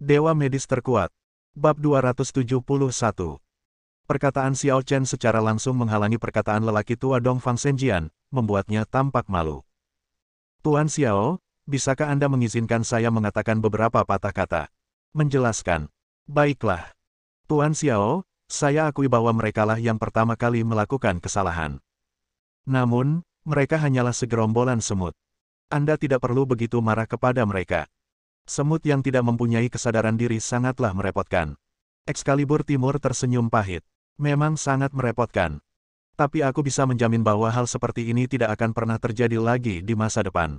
Dewa medis terkuat. Bab 271. Perkataan Xiao Chen secara langsung menghalangi perkataan lelaki tua Dongfang Zhenjian, membuatnya tampak malu. Tuan Xiao, bisakah Anda mengizinkan saya mengatakan beberapa patah kata? Menjelaskan. Baiklah. Tuan Xiao, saya akui bahwa merekalah yang pertama kali melakukan kesalahan. Namun, mereka hanyalah segerombolan semut. Anda tidak perlu begitu marah kepada mereka. Semut yang tidak mempunyai kesadaran diri sangatlah merepotkan. Excalibur Timur tersenyum pahit. Memang sangat merepotkan. Tapi aku bisa menjamin bahwa hal seperti ini tidak akan pernah terjadi lagi di masa depan.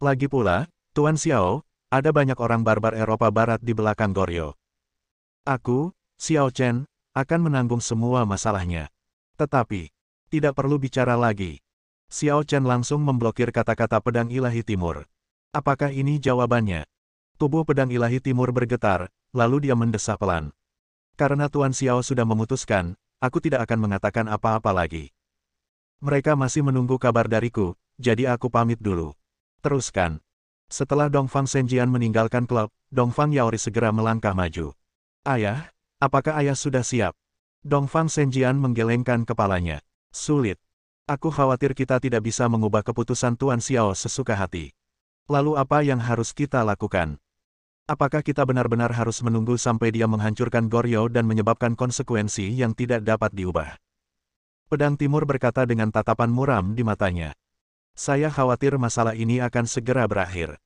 Lagi pula, Tuan Xiao, ada banyak orang barbar Eropa Barat di belakang Goryeo. Aku, Xiao Chen, akan menanggung semua masalahnya. Tetapi, tidak perlu bicara lagi. Xiao Chen langsung memblokir kata-kata pedang ilahi timur. Apakah ini jawabannya? Tubuh pedang ilahi timur bergetar, lalu dia mendesah pelan. Karena Tuan Xiao sudah memutuskan, aku tidak akan mengatakan apa-apa lagi. Mereka masih menunggu kabar dariku, jadi aku pamit dulu. Teruskan. Setelah Dongfang Zhenjian meninggalkan klub, Dongfang Yaori segera melangkah maju. Ayah, apakah ayah sudah siap? Dongfang Zhenjian menggelengkan kepalanya. Sulit. Aku khawatir kita tidak bisa mengubah keputusan Tuan Xiao sesuka hati. Lalu apa yang harus kita lakukan? Apakah kita benar-benar harus menunggu sampai dia menghancurkan Goryeo dan menyebabkan konsekuensi yang tidak dapat diubah? Pedang Timur berkata dengan tatapan muram di matanya. Saya khawatir masalah ini akan segera berakhir.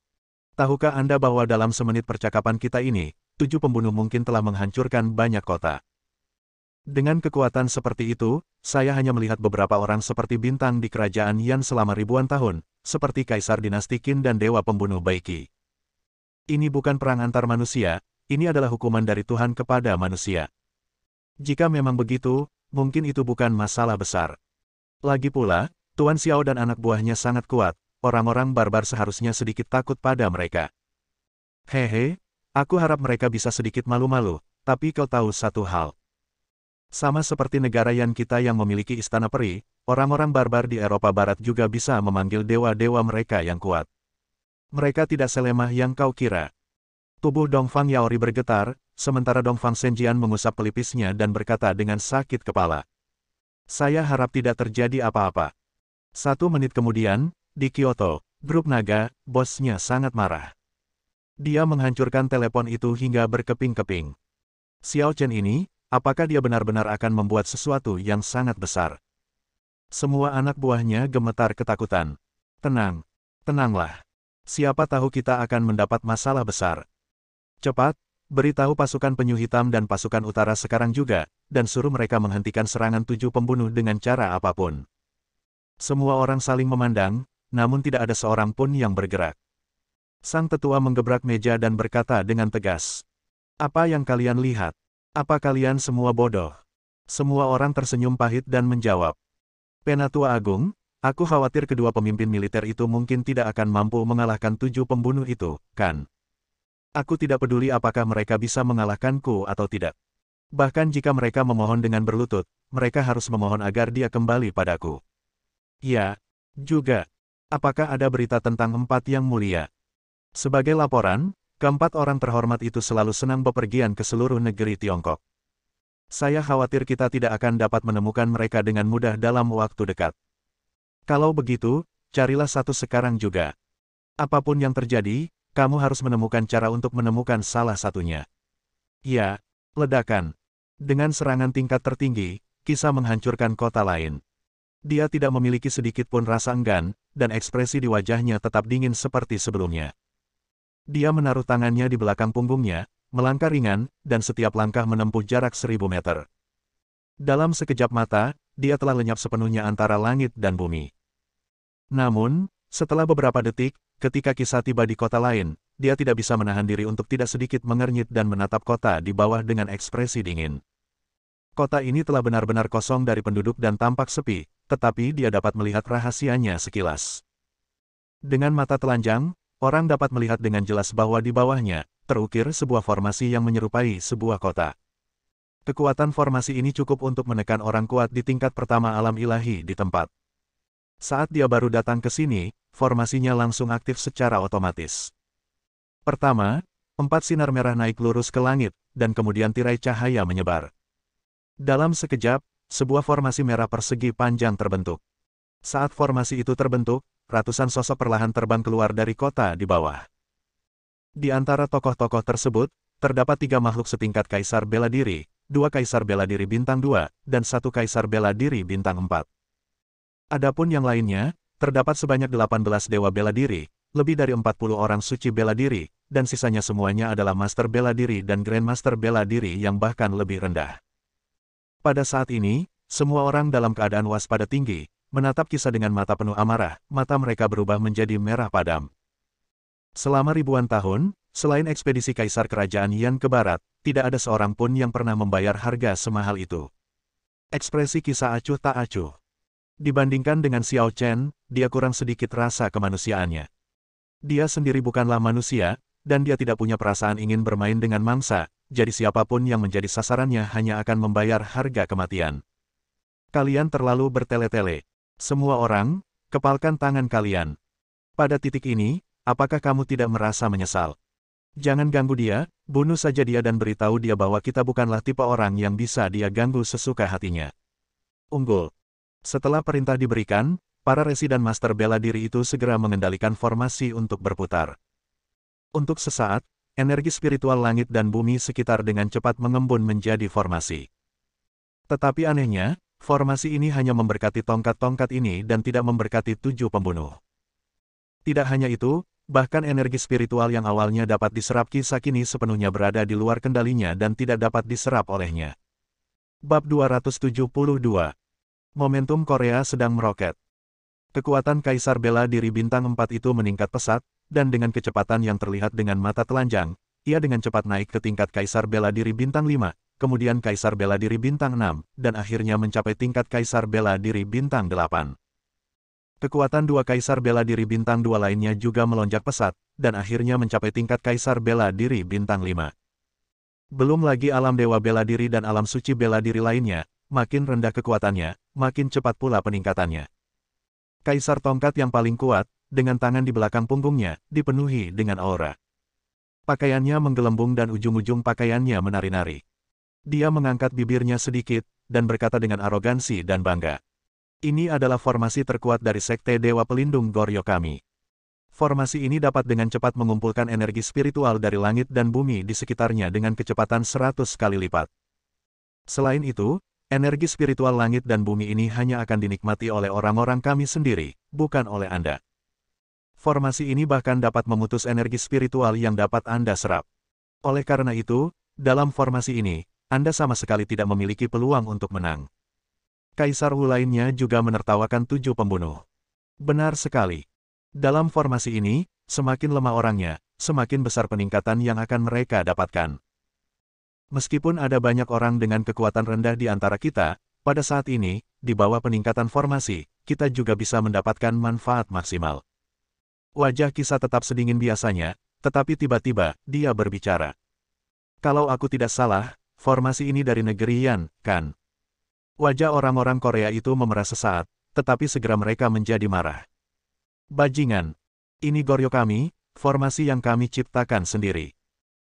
Tahukah Anda bahwa dalam semenit percakapan kita ini, 7 pembunuh mungkin telah menghancurkan banyak kota? Dengan kekuatan seperti itu, saya hanya melihat beberapa orang seperti bintang di kerajaan Yan selama ribuan tahun, seperti Kaisar Dinasti Qin dan Dewa Pembunuh Baiki. Ini bukan perang antar manusia, ini adalah hukuman dari Tuhan kepada manusia. Jika memang begitu, mungkin itu bukan masalah besar. Lagi pula, Tuan Xiao dan anak buahnya sangat kuat, orang-orang barbar seharusnya sedikit takut pada mereka. Hehe, aku harap mereka bisa sedikit malu-malu, tapi kau tahu satu hal. Sama seperti negara Yan kita yang memiliki istana peri, orang-orang barbar di Eropa Barat juga bisa memanggil dewa-dewa mereka yang kuat. Mereka tidak selemah yang kau kira. Tubuh Dongfang Yaori bergetar, sementara Dongfang Zhenjian mengusap pelipisnya dan berkata dengan sakit kepala. Saya harap tidak terjadi apa-apa. 1 menit kemudian, di Kyoto, grup naga, bosnya sangat marah. Dia menghancurkan telepon itu hingga berkeping-keping. Xiao Chen ini, apakah dia benar-benar akan membuat sesuatu yang sangat besar? Semua anak buahnya gemetar ketakutan. Tenang. Tenanglah. Siapa tahu kita akan mendapat masalah besar. Cepat, beritahu pasukan penyu hitam dan pasukan utara sekarang juga, dan suruh mereka menghentikan serangan 7 pembunuh dengan cara apapun. Semua orang saling memandang, namun tidak ada seorang pun yang bergerak. Sang tetua menggebrak meja dan berkata dengan tegas. Apa yang kalian lihat? Apa kalian semua bodoh? Semua orang tersenyum pahit dan menjawab. Penatua Agung, aku khawatir kedua pemimpin militer itu mungkin tidak akan mampu mengalahkan 7 pembunuh itu, kan? Aku tidak peduli apakah mereka bisa mengalahkanku atau tidak. Bahkan jika mereka memohon dengan berlutut, mereka harus memohon agar dia kembali padaku. Ya, juga. Apakah ada berita tentang 4 yang mulia? Sebagai laporan, keempat orang terhormat itu selalu senang bepergian ke seluruh negeri Tiongkok. Saya khawatir kita tidak akan dapat menemukan mereka dengan mudah dalam waktu dekat. Kalau begitu, carilah satu sekarang juga. Apapun yang terjadi, kamu harus menemukan cara untuk menemukan salah satunya. Ya, ledakan. Dengan serangan tingkat tertinggi, Kisah menghancurkan kota lain. Dia tidak memiliki sedikit pun rasa enggan, dan ekspresi di wajahnya tetap dingin seperti sebelumnya. Dia menaruh tangannya di belakang punggungnya, melangkah ringan, dan setiap langkah menempuh jarak 1000 meter. Dalam sekejap mata, dia telah lenyap sepenuhnya antara langit dan bumi. Namun, setelah beberapa detik, ketika Kisah tiba di kota lain, dia tidak bisa menahan diri untuk tidak sedikit mengernyit dan menatap kota di bawah dengan ekspresi dingin. Kota ini telah benar-benar kosong dari penduduk dan tampak sepi, tetapi dia dapat melihat rahasianya sekilas. Dengan mata telanjang, orang dapat melihat dengan jelas bahwa di bawahnya, terukir sebuah formasi yang menyerupai sebuah kota. Kekuatan formasi ini cukup untuk menekan orang kuat di tingkat pertama alam ilahi di tempat. Saat dia baru datang ke sini, formasinya langsung aktif secara otomatis. Pertama, 4 sinar merah naik lurus ke langit, dan kemudian tirai cahaya menyebar. Dalam sekejap, sebuah formasi merah persegi panjang terbentuk. Saat formasi itu terbentuk, ratusan sosok perlahan terbang keluar dari kota di bawah. Di antara tokoh-tokoh tersebut, terdapat 3 makhluk setingkat Kaisar Bela Diri, 2 Kaisar Bela Diri Bintang 2, dan 1 Kaisar Bela Diri Bintang 4. Adapun yang lainnya, terdapat sebanyak 18 Dewa Bela Diri, lebih dari 40 orang suci bela diri, dan sisanya semuanya adalah Master Bela Diri dan Grandmaster Bela Diri yang bahkan lebih rendah. Pada saat ini, semua orang dalam keadaan waspada tinggi, menatap Kisah dengan mata penuh amarah, mata mereka berubah menjadi merah padam. Selama ribuan tahun, selain ekspedisi Kaisar Kerajaan Yan ke barat, tidak ada seorang pun yang pernah membayar harga semahal itu. Ekspresi Kisah acuh tak acuh. Dibandingkan dengan Xiao Chen, dia kurang sedikit rasa kemanusiaannya. Dia sendiri bukanlah manusia, dan dia tidak punya perasaan ingin bermain dengan mangsa, jadi siapapun yang menjadi sasarannya hanya akan membayar harga kematian. Kalian terlalu bertele-tele. Semua orang, kepalkan tangan kalian. Pada titik ini, apakah kamu tidak merasa menyesal? Jangan ganggu dia, bunuh saja dia dan beritahu dia bahwa kita bukanlah tipe orang yang bisa dia ganggu sesuka hatinya. Unggul. Setelah perintah diberikan, para resi dan master bela diri itu segera mengendalikan formasi untuk berputar. Untuk sesaat, energi spiritual langit dan bumi sekitar dengan cepat mengembun menjadi formasi. Tetapi anehnya, formasi ini hanya memberkati tongkat-tongkat ini dan tidak memberkati 7 pembunuh. Tidak hanya itu, bahkan energi spiritual yang awalnya dapat diserap Kisah kini sepenuhnya berada di luar kendalinya dan tidak dapat diserap olehnya. Bab 272. Momentum Korea sedang meroket. Kekuatan Kaisar Bela Diri Bintang 4 itu meningkat pesat, dan dengan kecepatan yang terlihat dengan mata telanjang, ia dengan cepat naik ke tingkat Kaisar Bela Diri Bintang 5, kemudian Kaisar Bela Diri Bintang 6, dan akhirnya mencapai tingkat Kaisar Bela Diri Bintang 8. Kekuatan 2 Kaisar Bela Diri Bintang 2 lainnya juga melonjak pesat, dan akhirnya mencapai tingkat Kaisar Bela Diri Bintang 5. Belum lagi alam Dewa Bela Diri dan alam suci Bela Diri lainnya, makin rendah kekuatannya, makin cepat pula peningkatannya. Kaisar Tongkat yang paling kuat, dengan tangan di belakang punggungnya, dipenuhi dengan aura. Pakaiannya menggelembung dan ujung-ujung pakaiannya menari-nari. Dia mengangkat bibirnya sedikit, dan berkata dengan arogansi dan bangga. Ini adalah formasi terkuat dari Sekte Dewa Pelindung Goryeo kami. Formasi ini dapat dengan cepat mengumpulkan energi spiritual dari langit dan bumi di sekitarnya dengan kecepatan 100 kali lipat. Selain itu, energi spiritual langit dan bumi ini hanya akan dinikmati oleh orang-orang kami sendiri, bukan oleh Anda. Formasi ini bahkan dapat memutus energi spiritual yang dapat Anda serap. Oleh karena itu, dalam formasi ini, Anda sama sekali tidak memiliki peluang untuk menang. Kaisar Wu lainnya juga menertawakan 7 pembunuh. Benar sekali. Dalam formasi ini, semakin lemah orangnya, semakin besar peningkatan yang akan mereka dapatkan. Meskipun ada banyak orang dengan kekuatan rendah di antara kita, pada saat ini, di bawah peningkatan formasi, kita juga bisa mendapatkan manfaat maksimal. Wajah Kisah tetap sedingin biasanya, tetapi tiba-tiba, dia berbicara. Kalau aku tidak salah, formasi ini dari negeri Yan, kan? Wajah orang-orang Korea itu memerah sesaat, tetapi segera mereka menjadi marah. Bajingan! Ini Goryeo kami, formasi yang kami ciptakan sendiri.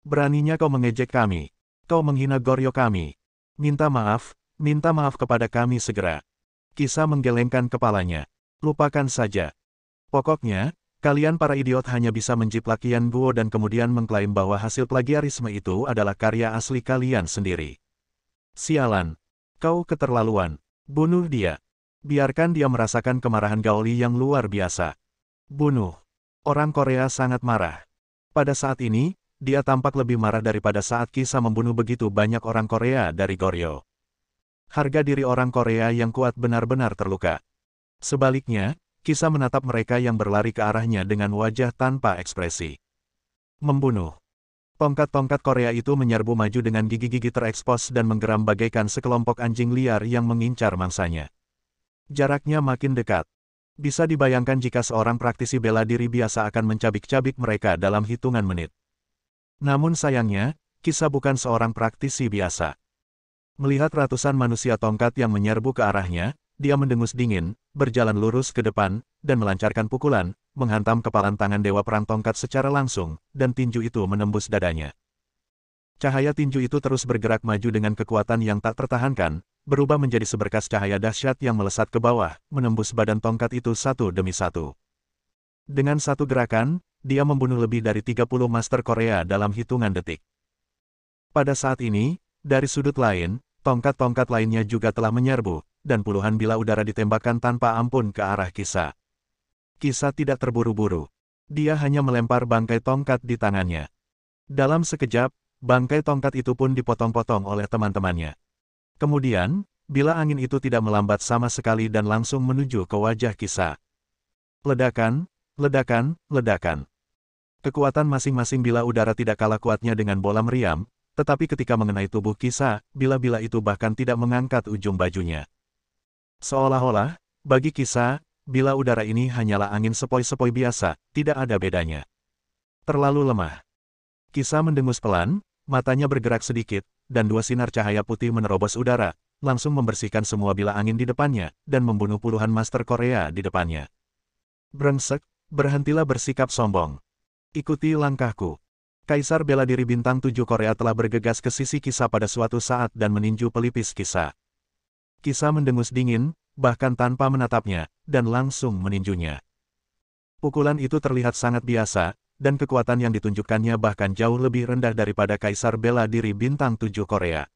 Beraninya kau mengejek kami. Kau menghina Goryeo kami. Minta maaf kepada kami segera. Kisah menggelengkan kepalanya. Lupakan saja. Pokoknya, kalian para idiot hanya bisa menjiplak Yan Guo dan kemudian mengklaim bahwa hasil plagiarisme itu adalah karya asli kalian sendiri. Sialan. Kau keterlaluan. Bunuh dia. Biarkan dia merasakan kemarahan Gaoli yang luar biasa. Bunuh. Orang Korea sangat marah. Pada saat ini, dia tampak lebih marah daripada saat Kisah membunuh begitu banyak orang Korea dari Goryeo. Harga diri orang Korea yang kuat benar-benar terluka. Sebaliknya, Kisah menatap mereka yang berlari ke arahnya dengan wajah tanpa ekspresi. Membunuh. Tongkat-tongkat Korea itu menyerbu maju dengan gigi-gigi terekspos dan menggeram bagaikan sekelompok anjing liar yang mengincar mangsanya. Jaraknya makin dekat. Bisa dibayangkan jika seorang praktisi bela diri biasa akan mencabik-cabik mereka dalam hitungan menit. Namun sayangnya, Kisah bukan seorang praktisi biasa. Melihat ratusan manusia tongkat yang menyerbu ke arahnya, dia mendengus dingin, berjalan lurus ke depan, dan melancarkan pukulan, menghantam kepalan tangan Dewa Perang Tongkat secara langsung, dan tinju itu menembus dadanya. Cahaya tinju itu terus bergerak maju dengan kekuatan yang tak tertahankan, berubah menjadi seberkas cahaya dahsyat yang melesat ke bawah, menembus badan tongkat itu satu demi satu. Dengan satu gerakan, dia membunuh lebih dari 30 Master Korea dalam hitungan detik. Pada saat ini, dari sudut lain, tongkat-tongkat lainnya juga telah menyerbu, dan puluhan bila udara ditembakkan tanpa ampun ke arah Kisah. Kisah tidak terburu-buru. Dia hanya melempar bangkai tongkat di tangannya. Dalam sekejap, bangkai tongkat itu pun dipotong-potong oleh teman-temannya. Kemudian, bila angin itu tidak melambat sama sekali dan langsung menuju ke wajah Kisah. Ledakan, ledakan, ledakan. Kekuatan masing-masing bila udara tidak kalah kuatnya dengan bola meriam, tetapi ketika mengenai tubuh Kisah, bila-bila itu bahkan tidak mengangkat ujung bajunya. Seolah-olah, bagi Kisah, bila udara ini hanyalah angin sepoi-sepoi biasa, tidak ada bedanya. Terlalu lemah. Kisah mendengus pelan, matanya bergerak sedikit, dan dua sinar cahaya putih menerobos udara, langsung membersihkan semua bila angin di depannya, dan membunuh puluhan Master Korea di depannya. Brengsek, berhentilah bersikap sombong. Ikuti langkahku. Kaisar bela diri bintang 7 Korea telah bergegas ke sisi Kisah pada suatu saat dan meninju pelipis Kisah. Kisah mendengus dingin, bahkan tanpa menatapnya, dan langsung meninjunya. Pukulan itu terlihat sangat biasa, dan kekuatan yang ditunjukkannya bahkan jauh lebih rendah daripada Kaisar bela diri bintang 7 Korea.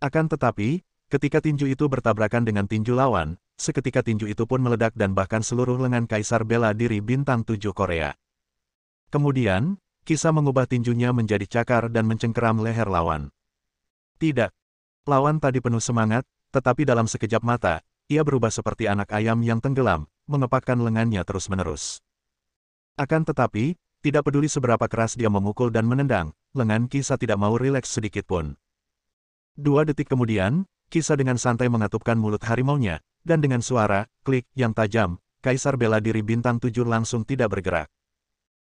Akan tetapi, ketika tinju itu bertabrakan dengan tinju lawan, seketika tinju itu pun meledak dan bahkan seluruh lengan Kaisar bela diri bintang 7 Korea. Kemudian, Kisah mengubah tinjunya menjadi cakar dan mencengkeram leher lawan. Tidak. Lawan tadi penuh semangat, tetapi dalam sekejap mata, ia berubah seperti anak ayam yang tenggelam, mengepakkan lengannya terus-menerus. Akan tetapi, tidak peduli seberapa keras dia memukul dan menendang, lengan Kisah tidak mau rileks sedikit pun. 2 detik kemudian, Kisah dengan santai mengatupkan mulut harimaunya, dan dengan suara, klik, yang tajam, Kaisar bela diri bintang 7 langsung tidak bergerak.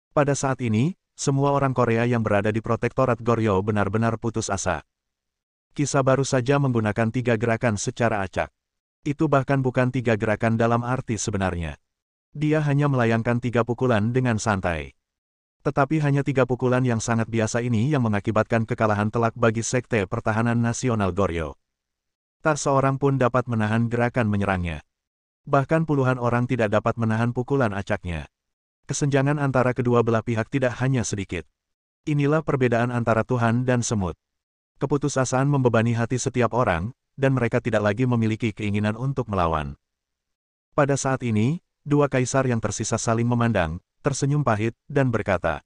Pada saat ini, semua orang Korea yang berada di Protektorat Goryeo benar-benar putus asa. Kisah baru saja menggunakan 3 gerakan secara acak. Itu bahkan bukan 3 gerakan dalam arti sebenarnya. Dia hanya melayangkan 3 pukulan dengan santai. Tetapi hanya 3 pukulan yang sangat biasa ini yang mengakibatkan kekalahan telak bagi Sekte Pertahanan Nasional Goryeo. Tak seorang pun dapat menahan gerakan menyerangnya. Bahkan puluhan orang tidak dapat menahan pukulan acaknya. Kesenjangan antara kedua belah pihak tidak hanya sedikit. Inilah perbedaan antara Tuhan dan semut. Keputusasaan membebani hati setiap orang, dan mereka tidak lagi memiliki keinginan untuk melawan. Pada saat ini, 2 kaisar yang tersisa saling memandang, tersenyum pahit, dan berkata,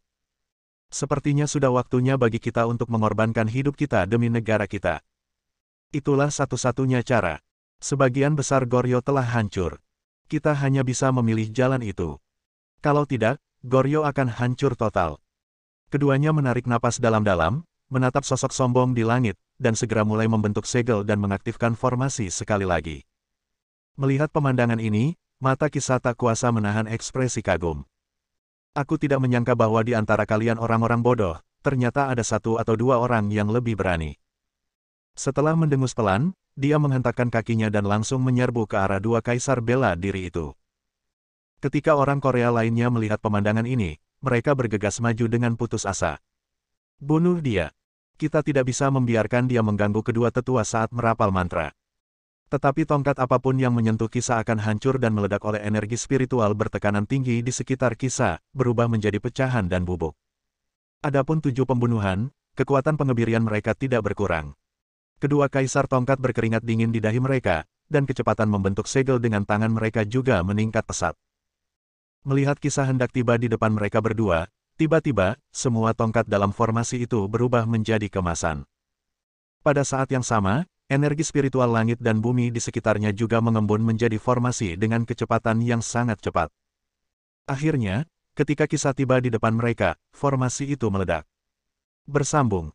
"Sepertinya sudah waktunya bagi kita untuk mengorbankan hidup kita demi negara kita. Itulah satu-satunya cara. Sebagian besar Goryeo telah hancur. Kita hanya bisa memilih jalan itu. Kalau tidak, Goryeo akan hancur total." Keduanya menarik napas dalam-dalam, menatap sosok sombong di langit, dan segera mulai membentuk segel dan mengaktifkan formasi sekali lagi. Melihat pemandangan ini, mata Kisah tak kuasa menahan ekspresi kagum. "Aku tidak menyangka bahwa di antara kalian orang-orang bodoh, ternyata ada 1 atau 2 orang yang lebih berani." Setelah mendengus pelan, dia menghentakkan kakinya dan langsung menyerbu ke arah 2 kaisar bela diri itu. Ketika orang Korea lainnya melihat pemandangan ini, mereka bergegas maju dengan putus asa. "Bunuh dia. Kita tidak bisa membiarkan dia mengganggu kedua tetua saat merapal mantra." Tetapi tongkat apapun yang menyentuh Kisah akan hancur dan meledak oleh energi spiritual bertekanan tinggi di sekitar Kisah, berubah menjadi pecahan dan bubuk. Adapun 7 pembunuhan, kekuatan pengebirian mereka tidak berkurang. Kedua kaisar tongkat berkeringat dingin di dahi mereka, dan kecepatan membentuk segel dengan tangan mereka juga meningkat pesat. Melihat Kisah hendak tiba di depan mereka berdua, tiba-tiba, semua tongkat dalam formasi itu berubah menjadi kemasan. Pada saat yang sama, energi spiritual langit dan bumi di sekitarnya juga mengembun menjadi formasi dengan kecepatan yang sangat cepat. Akhirnya, ketika Kisah tiba di depan mereka, formasi itu meledak. Bersambung.